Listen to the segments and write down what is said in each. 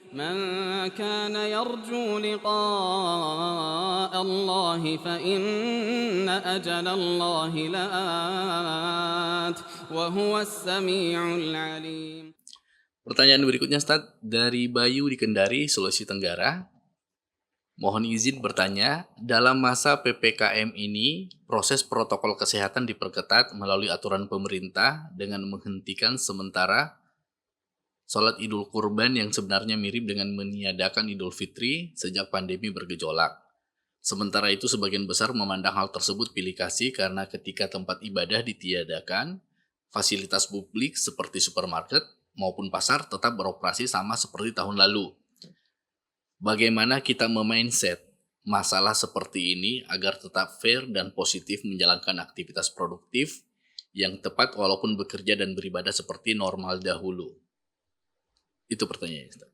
من كان يرجو لقاء الله فإن أجل الله لآت وهو السميع العليم. Pertanyaan berikutnya, Ustaz, dari Bayu di Kendari, Sulawesi Tenggara. Mohon izin bertanya, dalam masa PPKM ini, proses protokol kesehatan diperketat melalui aturan pemerintah dengan menghentikan sementara sholat Idul Kurban yang sebenarnya mirip dengan meniadakan Idul Fitri sejak pandemi bergejolak. Sementara itu, sebagian besar memandang hal tersebut pilih kasih karena ketika tempat ibadah ditiadakan, fasilitas publik seperti supermarket maupun pasar tetap beroperasi sama seperti tahun lalu. Bagaimana kita memindset masalah seperti ini agar tetap fair dan positif menjalankan aktivitas produktif yang tepat walaupun bekerja dan beribadah seperti normal dahulu? Itu pertanyaannya, Ustaz.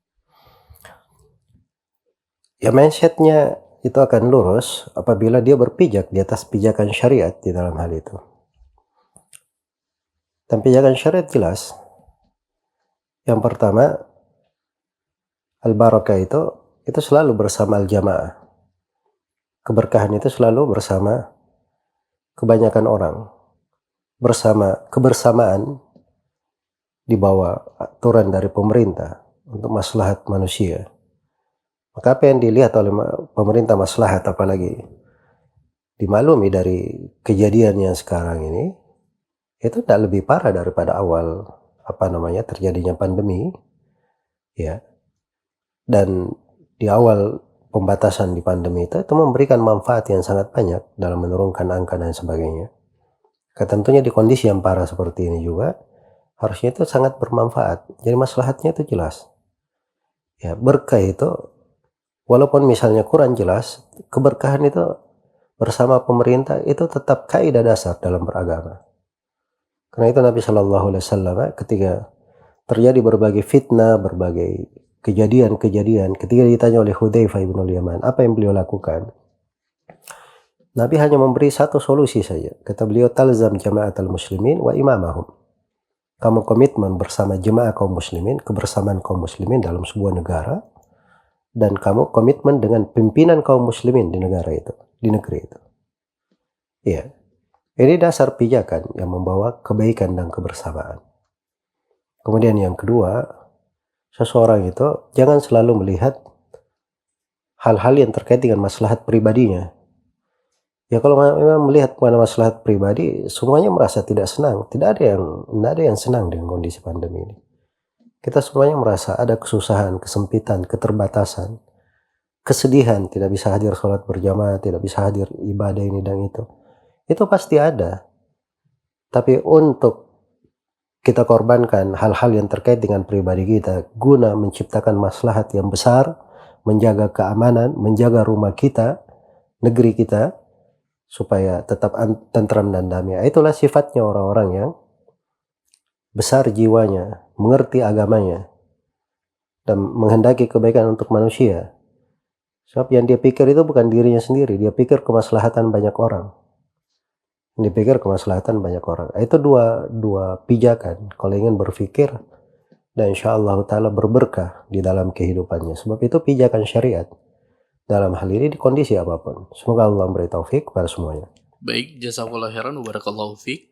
Ya, mindsetnya itu akan lurus apabila dia berpijak di atas pijakan syariat di dalam hal itu. Dan pijakan syariat jelas. Yang pertama, al-barakah itu selalu bersama al-jamaah. Keberkahan itu selalu bersama kebanyakan orang. Bersama kebersamaan di bawah aturan dari pemerintah untuk maslahat manusia. Maka apa yang dilihat oleh pemerintah maslahat, apalagi dimaklumi dari kejadian yang sekarang ini, itu tidak lebih parah daripada awal terjadinya pandemi, ya. Dan di awal pembatasan di pandemi itu memberikan manfaat yang sangat banyak dalam menurunkan angka dan sebagainya. Tentunya di kondisi yang parah seperti ini juga harusnya itu sangat bermanfaat. Jadi maslahatnya itu jelas. Ya, berkah itu walaupun misalnya kurang jelas, keberkahan itu bersama pemerintah itu tetap kaidah dasar dalam beragama. Karena itu Nabi Shallallahu Alaihi Wasallam ketika terjadi berbagai fitnah, berbagai kejadian-kejadian, ketika ditanya oleh Hudzaifah bin Yaman, apa yang beliau lakukan? Nabi hanya memberi satu solusi saja. Kata beliau, talzam jama'atal muslimin wa imamahum. Kamu komitmen bersama jemaah kaum muslimin, kebersamaan kaum muslimin dalam sebuah negara, dan kamu komitmen dengan pimpinan kaum muslimin di negara itu, di negeri itu. Iya. Ini dasar pijakan yang membawa kebaikan dan kebersamaan. Kemudian yang kedua, seseorang itu jangan selalu melihat hal-hal yang terkait dengan maslahat pribadinya. Ya, kalau memang melihat pada maslahat pribadi, semuanya merasa tidak senang. Tidak ada yang senang dengan kondisi pandemi ini. Kita semuanya merasa ada kesusahan, kesempitan, keterbatasan, kesedihan, tidak bisa hadir sholat berjamaah, tidak bisa hadir ibadah ini dan itu. Itu pasti ada. Tapi untuk kita korbankan hal-hal yang terkait dengan pribadi kita guna menciptakan maslahat yang besar, menjaga keamanan, menjaga rumah kita, negeri kita, supaya tetap tentram dan damai. Itulah sifatnya orang-orang yang besar jiwanya, mengerti agamanya, dan menghendaki kebaikan untuk manusia. Sebab yang dia pikir itu bukan dirinya sendiri, dia pikir kemaslahatan banyak orang. Dipikir kemaslahatan banyak orang. Itu dua pijakan kalau ingin berpikir dan insyaallah ta'ala berberkah di dalam kehidupannya. Sebab itu pijakan syariat dalam hal ini di kondisi apapun. Semoga Allah memberi taufik kepada semuanya. Baik, jazakallahu khairan wa barakallahu fiik.